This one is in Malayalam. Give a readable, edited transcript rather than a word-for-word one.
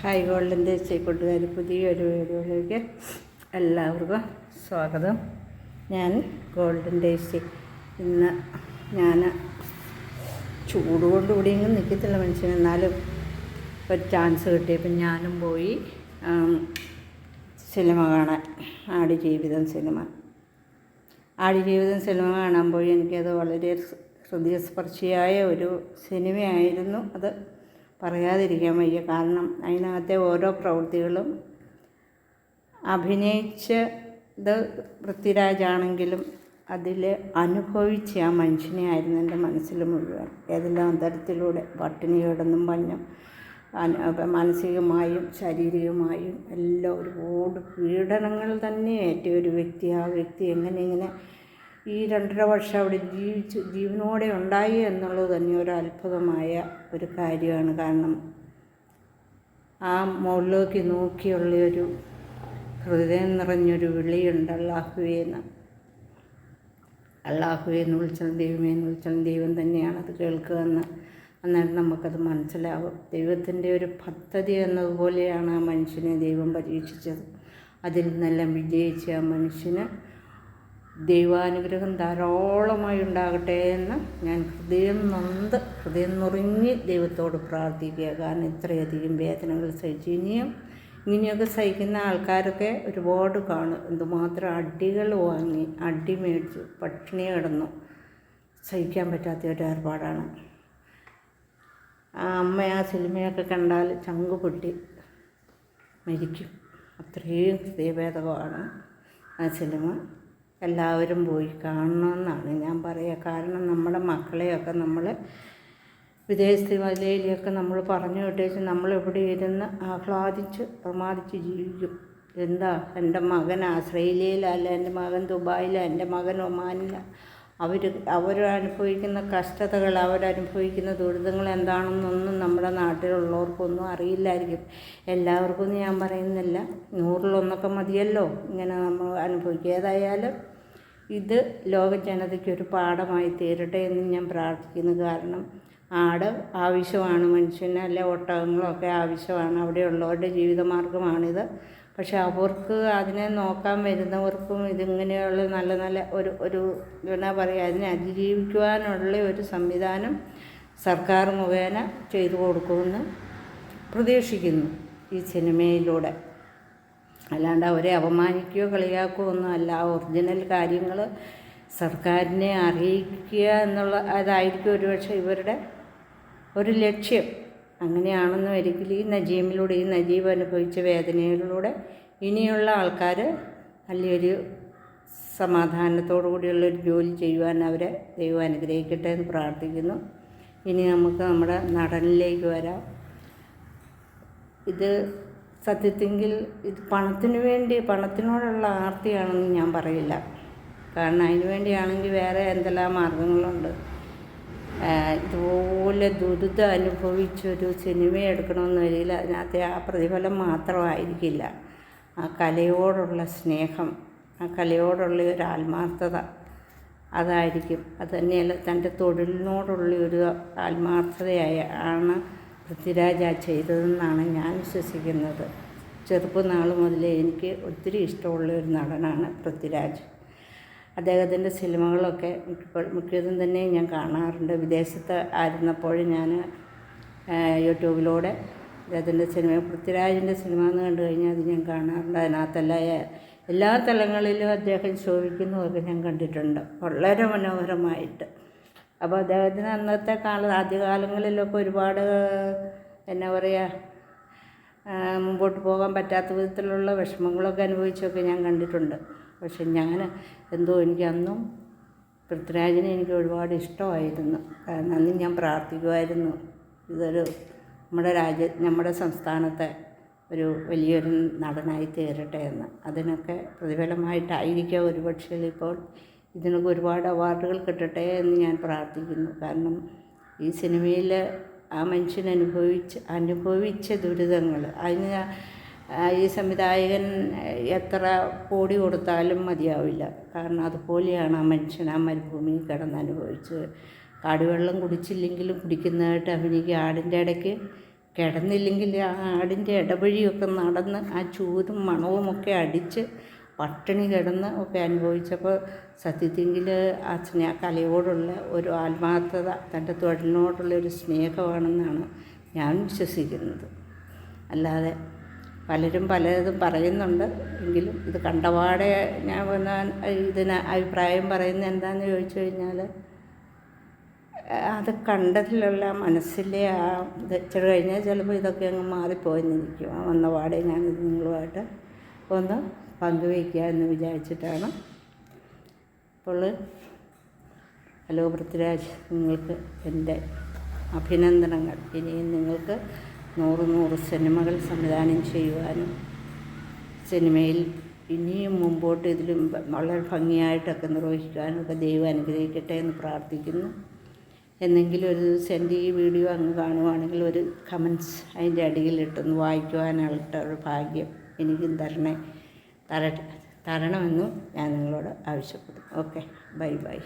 ഹായ് ഗോൾഡൻ ദേശീയ കൂട്ടുകാർ, പുതിയൊരു വീഡിയോയിലേക്ക് എല്ലാവർക്കും സ്വാഗതം. ഞാൻ ഗോൾഡൻ ദേശി. ഇന്ന് ഞാൻ ചൂട് കൊണ്ട് കൂടിയെങ്കിലും നിൽക്കത്തില്ല മനുഷ്യൻ. എന്നാലും ഒരു ചാൻസ് കിട്ടിയപ്പോൾ ഞാനും പോയി സിനിമ കാണാൻ. ആടുജീവിതം സിനിമ കാണാൻ പോയി. എനിക്കത് വളരെ ഹൃദയസ്പർശിയായ ഒരു സിനിമയായിരുന്നു. അത് പറയാതിരിക്കാൻ വയ്യ. കാരണം അതിനകത്തെ ഓരോ പ്രവൃത്തികളും അഭിനയിച്ചത് പൃഥ്വിരാജാണെങ്കിലും അതിൽ അനുഭവിച്ച ആ മനുഷ്യനെ ആയിരുന്നു എൻ്റെ മനസ്സിൽ മുഴുവൻ. ഏതെല്ലാം തരത്തിലൂടെ പട്ടിണി കിടന്നും മാനസികമായും ശാരീരികമായും എല്ലാം ഒരുപാട് പീഡനങ്ങൾ തന്നെ ഏറ്റ ഒരു വ്യക്തി. ആ വ്യക്തി എങ്ങനെ ഈ 2.5 വർഷം അവിടെ ജീവനോടെ ഉണ്ടായി എന്നുള്ളത് തന്നെ ഒരു അത്ഭുതമായ ഒരു കാര്യമാണ്. കാരണം ആ മുകളിലേക്ക് നോക്കിയുള്ളൊരു ഹൃദയം നിറഞ്ഞൊരു വിളിയുണ്ട്, അള്ളാഹുവേ എന്ന് വിളിച്ചാൽ ദൈവമേ എന്ന് വിളിച്ചാൽ ദൈവം തന്നെയാണ് അത് കേൾക്കുകയെന്ന് അന്നേരം നമുക്കത് മനസ്സിലാവും. ദൈവത്തിൻ്റെ ഒരു പദ്ധതി എന്നതുപോലെയാണ് ആ മനുഷ്യനെ ദൈവം പരീക്ഷിച്ചത്. അതിൽ നിന്നെല്ലാം വിജയിച്ച ആ മനുഷ്യന് ദൈവാനുഗ്രഹം ധാരാളമായി ഉണ്ടാകട്ടെ എന്ന് ഞാൻ ഹൃദയം നുറുങ്ങി ദൈവത്തോട് പ്രാർത്ഥിക്കുക. കാരണം ഇത്രയധികം വേദനകൾ സഹിച്ച് ഇങ്ങനെയൊക്കെ സഹിക്കുന്ന ആൾക്കാരൊക്കെ ഒരുപാട് കാണും. എന്തുമാത്രം അടികൾ വാങ്ങി, അടി മേടിച്ചു, പട്ടിണി കിടന്നു, സഹിക്കാൻ പറ്റാത്ത ഒരു ഏർപ്പാടാണ്. ആ അമ്മ ആ സിനിമയൊക്കെ കണ്ടാൽ ചങ്ക് പൊട്ടി മരിക്കും. അത്രയും ഹൃദയഭേദകമാണ് ആ സിനിമ. എല്ലാവരും പോയി കാണണമെന്നാണ് ഞാൻ പറയുക. കാരണം നമ്മുടെ മക്കളെയൊക്കെ നമ്മൾ വിദേശ വലയിലൊക്കെ നമ്മൾ പറഞ്ഞു വിട്ടേച്ച് നമ്മളെവിടെ ഇരുന്ന് ആഹ്ലാദിച്ച് പ്രമാദിച്ച് ജീവിക്കും. എന്താ, എൻ്റെ മകൻ ആസ്ട്രേലിയയിലല്ല, എൻ്റെ മകൻ ദുബായില, എൻ്റെ മകൻ ഒമാനില. അവരനുഭവിക്കുന്ന കഷ്ടതകൾ, അവരനുഭവിക്കുന്ന ദുരിതങ്ങൾ എന്താണെന്നൊന്നും നമ്മുടെ നാട്ടിലുള്ളവർക്കൊന്നും അറിയില്ലായിരിക്കും. എല്ലാവർക്കും ഞാൻ പറയുന്നില്ല, 100-1 മതിയല്ലോ ഇങ്ങനെ നമ്മൾ അനുഭവിക്കുക. ഏതായാലും ഇത് ലോക ജനതയ്ക്കൊരു പാഠമായി തീരട്ടെ എന്ന് ഞാൻ പ്രാർത്ഥിക്കുന്നു. കാരണം ആട് ആവശ്യമാണ് മനുഷ്യന്, അല്ലെ ഒട്ടകങ്ങളൊക്കെ ആവശ്യമാണ്, അവിടെയുള്ളവരുടെ ജീവിതമാർഗ്ഗമാണിത്. പക്ഷെ അവർക്ക് അതിനെ നോക്കാൻ വരുന്നവർക്കും ഇതിങ്ങനെയുള്ള നല്ല ഒരു എന്താ പറയുക, അതിനെ അതിജീവിക്കുവാനുള്ള ഒരു സംവിധാനം സർക്കാർ മുഖേന ചെയ്തു കൊടുക്കുമെന്ന് പ്രതീക്ഷിക്കുന്നു ഈ സിനിമയിലൂടെ. അല്ലാണ്ട് അവരെ അപമാനിക്കുകയോ കളിയാക്കുകയോ ഒന്നും അല്ല. ഒറിജിനൽ കാര്യങ്ങൾ സർക്കാരിനെ അറിയിക്കുക എന്നുള്ള അതായിരിക്കും ഒരുപക്ഷെ ഇവരുടെ ഒരു ലക്ഷ്യം. അങ്ങനെയാണെന്ന് ഒരിക്കലും ഈ നജീബ് അനുഭവിച്ച വേദനകളിലൂടെ ഇനിയുള്ള ആൾക്കാർ നല്ലൊരു സമാധാനത്തോടു കൂടിയുള്ളൊരു ജോലി ചെയ്യുവാൻ അവരെ ദൈവം അനുഗ്രഹിക്കട്ടെ എന്ന് പ്രാർത്ഥിക്കുന്നു. ഇനി നമുക്ക് നമ്മുടെ നടനിലേക്ക് വരാം. ഇത് സത്യത്തിൽ ഇത് പണത്തിനോടുള്ള ആർത്തിയാണെന്ന് ഞാൻ പറയില്ല. കാരണം അതിന് വേണ്ടിയാണെങ്കിൽ വേറെ എന്തെല്ലാം മാർഗങ്ങളുണ്ട്. ഇതുപോലെ ദുരിതം അനുഭവിച്ചൊരു സിനിമ എടുക്കണമെന്ന് വരില്ല. അതിനകത്തെ ആ പ്രതിഫലം മാത്രമായിരിക്കില്ല, ആ കലയോടുള്ള സ്നേഹം, ആ കലയോടുള്ള ഒരു ആത്മാർത്ഥത, അതായിരിക്കും. അത് തന്നെയല്ല, തൻ്റെ തൊഴിലിനോടുള്ള ഒരു ആത്മാർത്ഥതയാണ് പൃഥ്വിരാജ് ചെയ്തതെന്നാണ് ഞാൻ വിശ്വസിക്കുന്നത്. ചെറുപ്പനാൾ മുതലേ എനിക്ക് ഒത്തിരി ഇഷ്ടമുള്ള ഒരു നടനാണ് പൃഥ്വിരാജ്. അദ്ദേഹത്തിൻ്റെ സിനിമകളൊക്കെ മിക്കതും തന്നെ ഞാൻ കാണാറുണ്ട്. വിദേശത്ത് ആയിരുന്നപ്പോൾ ഞാൻ യൂട്യൂബിലൂടെ അദ്ദേഹത്തിൻ്റെ പൃഥ്വിരാജിൻ്റെ സിനിമ എന്ന് കണ്ടു കഴിഞ്ഞാൽ അത് ഞാൻ കാണാറുണ്ട്. അതിനകത്തെല്ലാം എല്ലാ തലങ്ങളിലും അദ്ദേഹം ശോഭിക്കുന്നതൊക്കെ ഞാൻ കണ്ടിട്ടുണ്ട്, വളരെ മനോഹരമായിട്ട്. അപ്പോൾ അദ്ദേഹത്തിന് അന്നത്തെ ആദ്യകാലങ്ങളിലൊക്കെ ഒരുപാട് എന്നാ പറയുക, മുമ്പോട്ട് പോകാൻ പറ്റാത്ത വിധത്തിലുള്ള വിഷമങ്ങളൊക്കെ അനുഭവിച്ചൊക്കെ ഞാൻ കണ്ടിട്ടുണ്ട്. പക്ഷെ എനിക്ക് അന്നും പൃഥ്വിരാജിനെ എനിക്ക് ഒരുപാട് ഇഷ്ടമായിരുന്നു. കാരണം അന്ന് ഞാൻ പ്രാർത്ഥിക്കുമായിരുന്നു, ഇതൊരു നമ്മുടെ സംസ്ഥാനത്തെ ഒരു വലിയൊരു നടനായി തീരട്ടെ എന്ന്. അതിനൊക്കെ പ്രതിഫലമായിട്ടായിരിക്കാം ഒരുപക്ഷെ ഇപ്പോൾ ഇതിനൊക്കെ ഒരുപാട് അവാർഡുകൾ കിട്ടട്ടെ എന്ന് ഞാൻ പ്രാർത്ഥിക്കുന്നു. കാരണം ഈ സിനിമയിൽ ആ മനുഷ്യൻ അനുഭവിച്ച ദുരിതങ്ങൾ, അതിന് ഈ സംവിധായകൻ എത്ര കോടി കൊടുത്താലും മതിയാവില്ല. കാരണം അതുപോലെയാണ് ആ മനുഷ്യൻ ആ മരുഭൂമിയിൽ കിടന്നനുഭവിച്ച്. കാടുവെള്ളം കുടിച്ചില്ലെങ്കിലും കുടിക്കുന്നതായിട്ട് അഭിനയിക്കുക. ആടിൻ്റെ ഇടയ്ക്ക് കിടന്നില്ലെങ്കിൽ ആ ആടിൻ്റെ ഇടവഴിയൊക്കെ നടന്ന് ആ ചൂരും മണവുമൊക്കെ അടിച്ച് പട്ടിണി കിടന്ന് ഒക്കെ അനുഭവിച്ചപ്പോൾ സത്യത്തിൽ ആ കലയോടുള്ള ഒരു ആത്മാർത്ഥത, തൻ്റെ തൊഴിലിനോടുള്ള ഒരു സ്നേഹമാണെന്നാണ് ഞാൻ വിശ്വസിക്കുന്നത്. അല്ലാതെ പലരും പലതും പറയുന്നുണ്ട്, എങ്കിലും ഇത് കണ്ടപാടെ ഞാൻ വന്ന ഇതിന് അഭിപ്രായം പറയുന്നത് എന്താണെന്ന് ചോദിച്ചു കഴിഞ്ഞാൽ, അത് കണ്ടതിലുള്ള മനസ്സിലെ ആ ഇത് ഇച്ചിരി കഴിഞ്ഞാൽ ചിലപ്പോൾ ഇതൊക്കെ അങ്ങ് മാറിപ്പോയെന്നിരിക്കും. ആ വന്ന പാടെ ഞാനിത് നിങ്ങളുമായിട്ട് ഒന്ന് പങ്കുവയ്ക്കുക എന്ന് വിചാരിച്ചിട്ടാണ്. അപ്പോൾ ഹലോ പൃഥ്വിരാജ്, നിങ്ങൾക്ക് എൻ്റെ അഭിനന്ദനങ്ങൾ. ഇനിയും നിങ്ങൾക്ക് 100 സിനിമകൾ സംവിധാനം ചെയ്യുവാനും സിനിമയിൽ ഇനിയും മുമ്പോട്ട് ഇതിലും വളരെ ഭംഗിയായിട്ടൊക്കെ നിർവഹിക്കാനും ഒക്കെ ദൈവം അനുഗ്രഹിക്കട്ടെ എന്ന് പ്രാർത്ഥിക്കുന്നു. എന്നെങ്കിലും ഒരു ദിവസം എൻ്റെ ഈ വീഡിയോ അങ്ങ് കാണുവാണെങ്കിൽ ഒരു കമൻസ് അതിൻ്റെ അടിയിലിട്ടൊന്ന് വായിക്കുവാനായിട്ട് ഒരു ഭാഗ്യം എനിക്കും തരണമെന്നും ഞാൻ നിങ്ങളോട് ആവശ്യപ്പെടുന്നു. Okay, by.